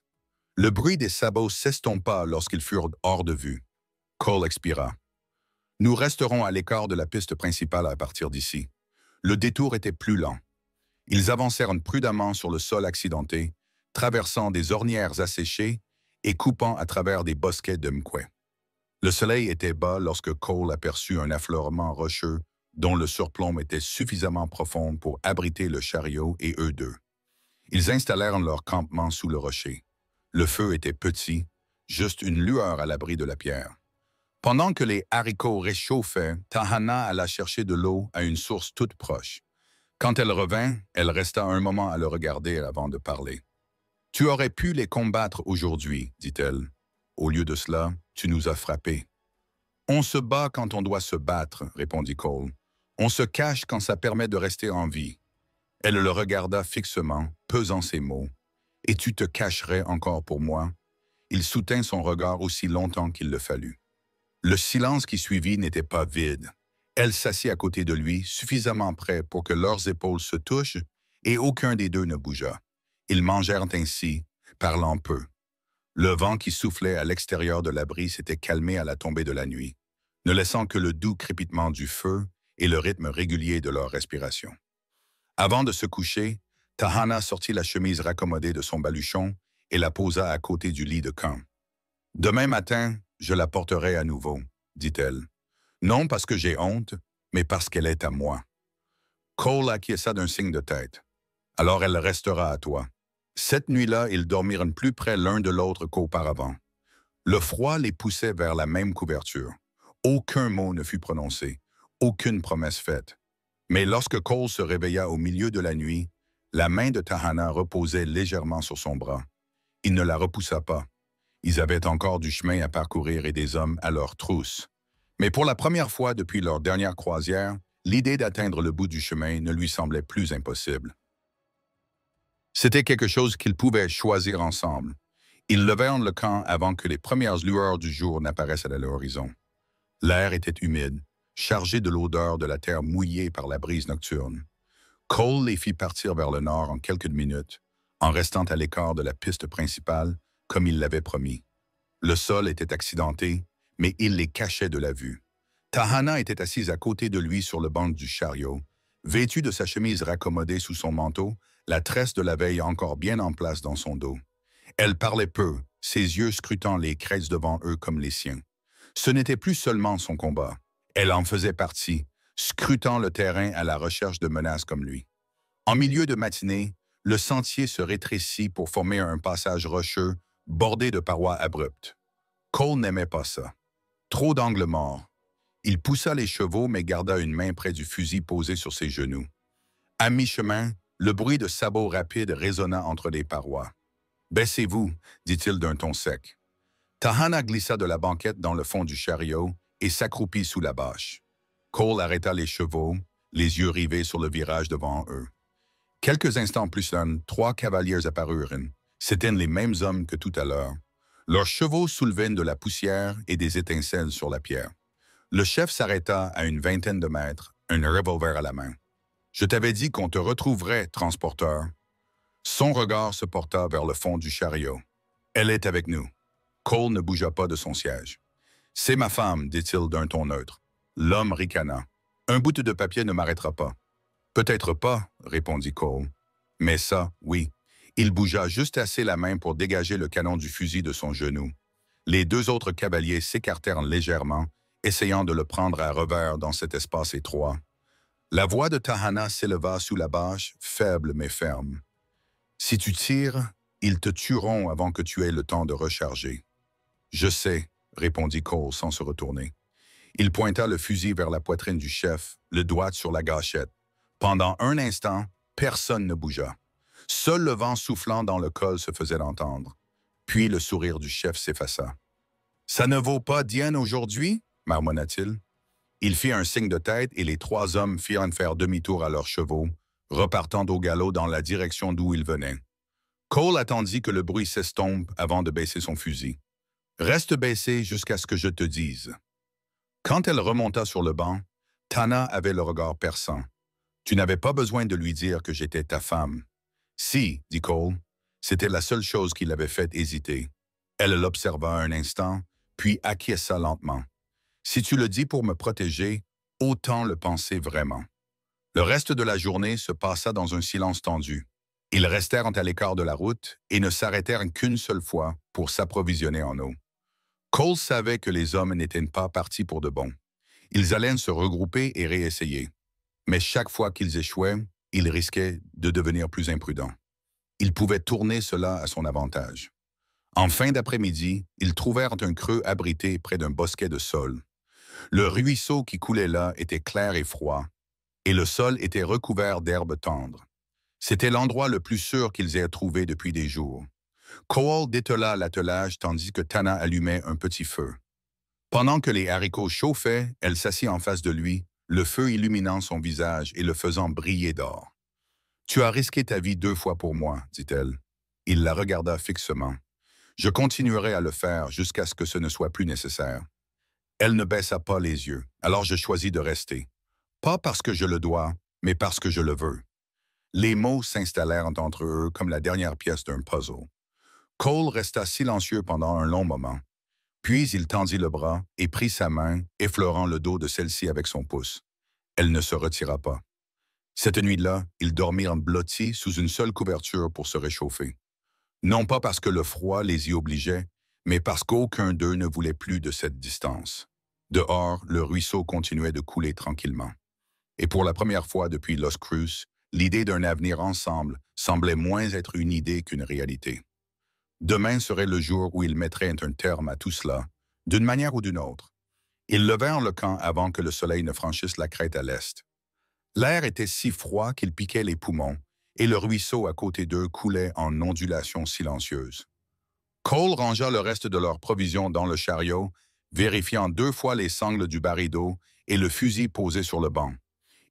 Le bruit des sabots s'estompa lorsqu'ils furent hors de vue. Cole expira. « Nous resterons à l'écart de la piste principale à partir d'ici. » Le détour était plus lent. Ils avancèrent prudemment sur le sol accidenté, traversant des ornières asséchées et coupant à travers des bosquets de mkwe. Le soleil était bas lorsque Cole aperçut un affleurement rocheux dont le surplomb était suffisamment profond pour abriter le chariot et eux deux. Ils installèrent leur campement sous le rocher. Le feu était petit, juste une lueur à l'abri de la pierre. Pendant que les haricots réchauffaient, Tahana alla chercher de l'eau à une source toute proche. Quand elle revint, elle resta un moment à le regarder avant de parler. « Tu aurais pu les combattre aujourd'hui, dit-elle. Au lieu de cela, tu nous as frappés. »« On se bat quand on doit se battre, répondit Cole. On se cache quand ça permet de rester en vie. » Elle le regarda fixement, pesant ses mots. « Et tu te cacherais encore pour moi ?» Il soutint son regard aussi longtemps qu'il le fallut. Le silence qui suivit n'était pas vide. Elle s'assit à côté de lui, suffisamment près pour que leurs épaules se touchent, et aucun des deux ne bougea. Ils mangèrent ainsi, parlant peu. Le vent qui soufflait à l'extérieur de l'abri s'était calmé à la tombée de la nuit, ne laissant que le doux crépitement du feu et le rythme régulier de leur respiration. Avant de se coucher, Tahana sortit la chemise raccommodée de son baluchon et la posa à côté du lit de camp. « Demain matin, je la porterai à nouveau, » dit-elle. « Non parce que j'ai honte, mais parce qu'elle est à moi. » Cole acquiesça d'un signe de tête. « Alors elle restera à toi. » Cette nuit-là, ils dormirent plus près l'un de l'autre qu'auparavant. Le froid les poussait vers la même couverture. Aucun mot ne fut prononcé, aucune promesse faite. Mais lorsque Cole se réveilla au milieu de la nuit, la main de Tahana reposait légèrement sur son bras. Il ne la repoussa pas. Ils avaient encore du chemin à parcourir et des hommes à leur trousse. Mais pour la première fois depuis leur dernière croisière, l'idée d'atteindre le bout du chemin ne lui semblait plus impossible. C'était quelque chose qu'ils pouvaient choisir ensemble. Ils levèrent le camp avant que les premières lueurs du jour n'apparaissent à l'horizon. L'air était humide, chargé de l'odeur de la terre mouillée par la brise nocturne. Cole les fit partir vers le nord en quelques minutes, en restant à l'écart de la piste principale, comme il l'avait promis. Le sol était accidenté, mais il les cachait de la vue. Tahana était assise à côté de lui sur le banc du chariot, vêtue de sa chemise raccommodée sous son manteau, la tresse de la veille encore bien en place dans son dos. Elle parlait peu, ses yeux scrutant les crêtes devant eux comme les siens. Ce n'était plus seulement son combat. Elle en faisait partie, scrutant le terrain à la recherche de menaces comme lui. En milieu de matinée, le sentier se rétrécit pour former un passage rocheux bordé de parois abruptes. Cole n'aimait pas ça. Trop d'angles morts. Il poussa les chevaux mais garda une main près du fusil posé sur ses genoux. À mi-chemin, le bruit de sabots rapides résonna entre les parois. « Baissez-vous » dit-il d'un ton sec. Tahana glissa de la banquette dans le fond du chariot et s'accroupit sous la bâche. Cole arrêta les chevaux, les yeux rivés sur le virage devant eux. Quelques instants plus tard, 3 cavaliers apparurent. C'étaient les mêmes hommes que tout à l'heure. Leurs chevaux soulevaient de la poussière et des étincelles sur la pierre. Le chef s'arrêta à une vingtaine de mètres, un revolver à la main. « Je t'avais dit qu'on te retrouverait, transporteur. » Son regard se porta vers le fond du chariot. « Elle est avec nous. » Cole ne bougea pas de son siège. « C'est ma femme, dit-il d'un ton neutre. » L'homme ricana. « Un bout de papier ne m'arrêtera pas. »« Peut-être pas, » répondit Cole. « Mais ça, oui. » Il bougea juste assez la main pour dégager le canon du fusil de son genou. Les 2 autres cavaliers s'écartèrent légèrement, essayant de le prendre à revers dans cet espace étroit. La voix de Tahana s'éleva sous la bâche, faible mais ferme. « Si tu tires, ils te tueront avant que tu aies le temps de recharger. »« Je sais, » répondit Cole sans se retourner. Il pointa le fusil vers la poitrine du chef, le doigt sur la gâchette. Pendant un instant, personne ne bougea. Seul le vent soufflant dans le col se faisait entendre. Puis le sourire du chef s'effaça. « Ça ne vaut pas Diane aujourd'hui » marmonna-t-il. Il fit un signe de tête et les 3 hommes firent faire demi-tour à leurs chevaux, repartant au galop dans la direction d'où ils venaient. Cole attendit que le bruit s'estompe avant de baisser son fusil. « Reste baissé jusqu'à ce que je te dise. » Quand elle remonta sur le banc, Tana avait le regard perçant. « Tu n'avais pas besoin de lui dire que j'étais ta femme. »« Si, » dit Cole. C'était la seule chose qui l'avait fait hésiter. Elle l'observa un instant, puis acquiesça lentement. « Si tu le dis pour me protéger, autant le penser vraiment. » Le reste de la journée se passa dans un silence tendu. Ils restèrent à l'écart de la route et ne s'arrêtèrent qu'une seule fois pour s'approvisionner en eau. Cole savait que les hommes n'étaient pas partis pour de bon. Ils allaient se regrouper et réessayer. Mais chaque fois qu'ils échouaient, ils risquaient de devenir plus imprudents. Ils pouvaient tourner cela à son avantage. En fin d'après-midi, ils trouvèrent un creux abrité près d'un bosquet de saule. Le ruisseau qui coulait là était clair et froid, et le sol était recouvert d'herbes tendres. C'était l'endroit le plus sûr qu'ils aient trouvé depuis des jours. Cole détela l'attelage tandis que Tana allumait un petit feu. Pendant que les haricots chauffaient, elle s'assit en face de lui, le feu illuminant son visage et le faisant briller d'or. « Tu as risqué ta vie 2 fois pour moi, dit-elle. Il la regarda fixement. « Je continuerai à le faire jusqu'à ce que ce ne soit plus nécessaire. » Elle ne baissa pas les yeux, alors je choisis de rester. Pas parce que je le dois, mais parce que je le veux. Les mots s'installèrent entre eux comme la dernière pièce d'un puzzle. Cole resta silencieux pendant un long moment. Puis il tendit le bras et prit sa main, effleurant le dos de celle-ci avec son pouce. Elle ne se retira pas. Cette nuit-là, ils dormirent blottis sous une seule couverture pour se réchauffer. Non pas parce que le froid les y obligeait, mais parce qu'aucun d'eux ne voulait plus de cette distance. Dehors, le ruisseau continuait de couler tranquillement. Et pour la première fois depuis Los Cruz, l'idée d'un avenir ensemble semblait moins être une idée qu'une réalité. Demain serait le jour où ils mettraient un terme à tout cela, d'une manière ou d'une autre. Ils levèrent le camp avant que le soleil ne franchisse la crête à l'est. L'air était si froid qu'il piquait les poumons, et le ruisseau à côté d'eux coulait en ondulations silencieuses. Cole rangea le reste de leurs provisions dans le chariot, vérifiant 2 fois les sangles du baril d'eau et le fusil posé sur le banc.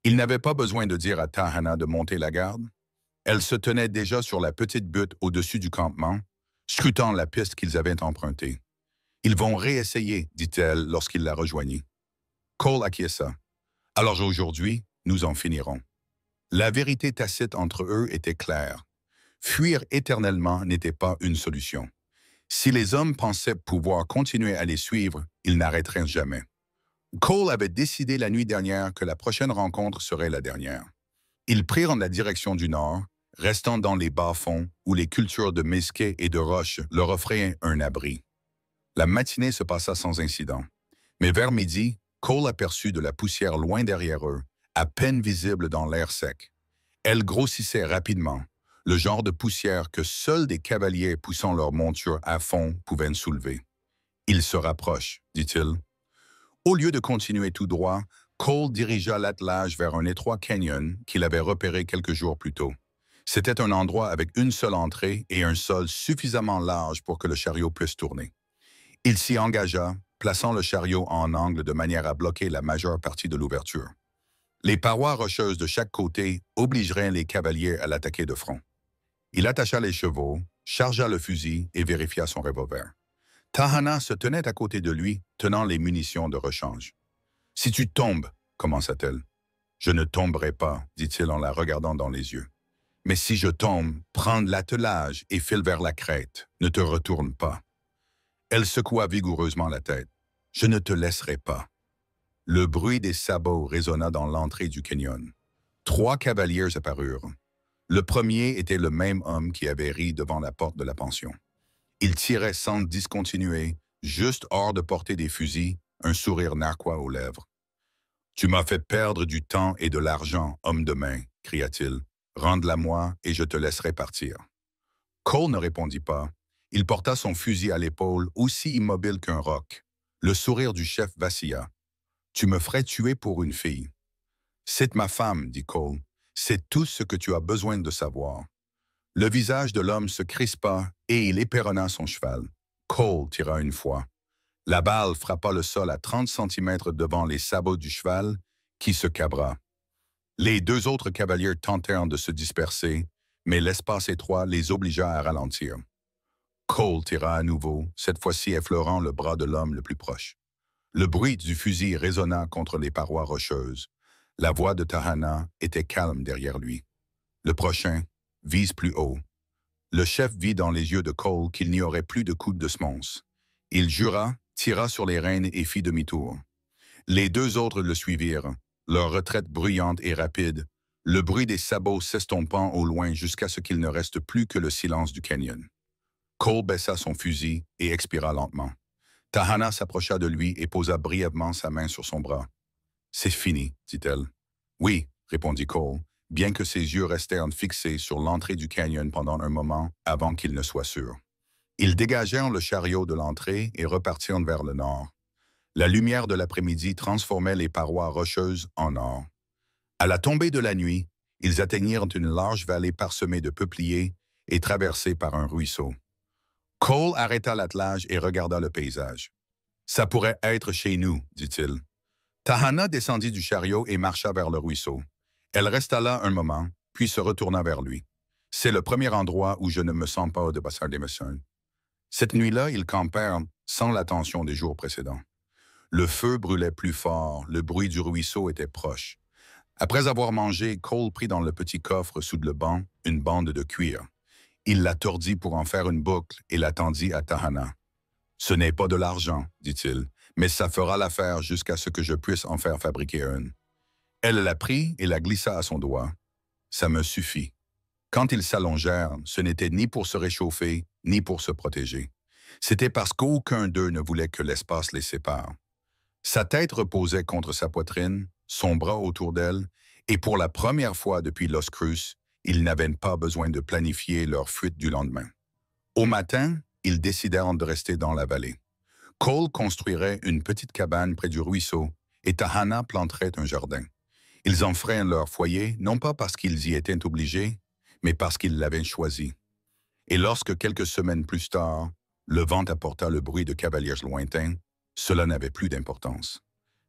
Il n'avait pas besoin de dire à Tahana de monter la garde. Elle se tenait déjà sur la petite butte au-dessus du campement, scrutant la piste qu'ils avaient empruntée. « Ils vont réessayer, dit-elle lorsqu'il la rejoignit. Cole acquiesça. « Alors aujourd'hui, nous en finirons. » La vérité tacite entre eux était claire. Fuir éternellement n'était pas une solution. Si les hommes pensaient pouvoir continuer à les suivre, ils n'arrêteraient jamais. Cole avait décidé la nuit dernière que la prochaine rencontre serait la dernière. Ils prirent la direction du nord, restant dans les bas-fonds où les cultures de mesquite et de roches leur offraient un abri. La matinée se passa sans incident. Mais vers midi, Cole aperçut de la poussière loin derrière eux, à peine visible dans l'air sec. Elle grossissait rapidement, le genre de poussière que seuls des cavaliers poussant leur monture à fond pouvaient soulever. « Il se rapproche, dit-il. Au lieu de continuer tout droit, Cole dirigea l'attelage vers un étroit canyon qu'il avait repéré quelques jours plus tôt. C'était un endroit avec une seule entrée et un sol suffisamment large pour que le chariot puisse tourner. Il s'y engagea, plaçant le chariot en angle de manière à bloquer la majeure partie de l'ouverture. Les parois rocheuses de chaque côté obligeraient les cavaliers à l'attaquer de front. Il attacha les chevaux, chargea le fusil et vérifia son revolver. Tahana se tenait à côté de lui, tenant les munitions de rechange. « Si tu tombes, commença-t-elle. « Je ne tomberai pas, dit-il en la regardant dans les yeux. Mais si je tombe, prends l'attelage et file vers la crête. Ne te retourne pas. » Elle secoua vigoureusement la tête. « Je ne te laisserai pas. » Le bruit des sabots résonna dans l'entrée du canyon. 3 cavaliers apparurent. Le premier était le même homme qui avait ri devant la porte de la pension. Il tirait sans discontinuer, juste hors de portée des fusils, un sourire narquois aux lèvres. « Tu m'as fait perdre du temps et de l'argent, homme de main, » cria-t-il. « Rende-la-moi et je te laisserai partir. » Cole ne répondit pas. Il porta son fusil à l'épaule, aussi immobile qu'un roc. Le sourire du chef vacilla. « Tu me ferais tuer pour une fille. »« C'est ma femme, » dit Cole. « C'est tout ce que tu as besoin de savoir. » Le visage de l'homme se crispa et il épéronna son cheval. Cole tira une fois. La balle frappa le sol à 30 centimètres devant les sabots du cheval, qui se cabra. Les 2 autres cavaliers tentèrent de se disperser, mais l'espace étroit les obligea à ralentir. Cole tira à nouveau, cette fois-ci effleurant le bras de l'homme le plus proche. Le bruit du fusil résonna contre les parois rocheuses. La voix de Tahana était calme derrière lui. Le prochain vise plus haut. Le chef vit dans les yeux de Cole qu'il n'y aurait plus de coups de semonce. Il jura, tira sur les rênes et fit demi-tour. Les 2 autres le suivirent, leur retraite bruyante et rapide, le bruit des sabots s'estompant au loin jusqu'à ce qu'il ne reste plus que le silence du canyon. Cole baissa son fusil et expira lentement. Tahana s'approcha de lui et posa brièvement sa main sur son bras. « C'est fini, dit-elle. »« Oui, » répondit Cole, bien que ses yeux restèrent fixés sur l'entrée du canyon pendant un moment avant qu'il ne soit sûr. Ils dégagèrent le chariot de l'entrée et repartirent vers le nord. La lumière de l'après-midi transformait les parois rocheuses en or. À la tombée de la nuit, ils atteignirent une large vallée parsemée de peupliers et traversée par un ruisseau. Cole arrêta l'attelage et regarda le paysage. « Ça pourrait être chez nous, dit-il. » Tahana descendit du chariot et marcha vers le ruisseau. Elle resta là un moment, puis se retourna vers lui. « C'est le premier endroit où je ne me sens pas de passer d'émotion. » Cette nuit-là, ils campèrent sans l'attention des jours précédents. Le feu brûlait plus fort, le bruit du ruisseau était proche. Après avoir mangé, Cole prit dans le petit coffre sous le banc une bande de cuir. Il la tordit pour en faire une boucle et la tendit à Tahana. « Ce n'est pas de l'argent, dit-il, mais ça fera l'affaire jusqu'à ce que je puisse en faire fabriquer une. » Elle la prit et la glissa à son doigt. « Ça me suffit. » Quand ils s'allongèrent, ce n'était ni pour se réchauffer, ni pour se protéger. C'était parce qu'aucun d'eux ne voulait que l'espace les sépare. Sa tête reposait contre sa poitrine, son bras autour d'elle, et pour la première fois depuis Los Cruz, ils n'avaient pas besoin de planifier leur fuite du lendemain. Au matin, ils décidèrent de rester dans la vallée. Cole construirait une petite cabane près du ruisseau et Tahana planterait un jardin. Ils en feraient leur foyer, non pas parce qu'ils y étaient obligés, mais parce qu'ils l'avaient choisi. Et lorsque quelques semaines plus tard, le vent apporta le bruit de cavaliers lointains, cela n'avait plus d'importance.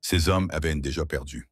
Ces hommes avaient déjà perdu.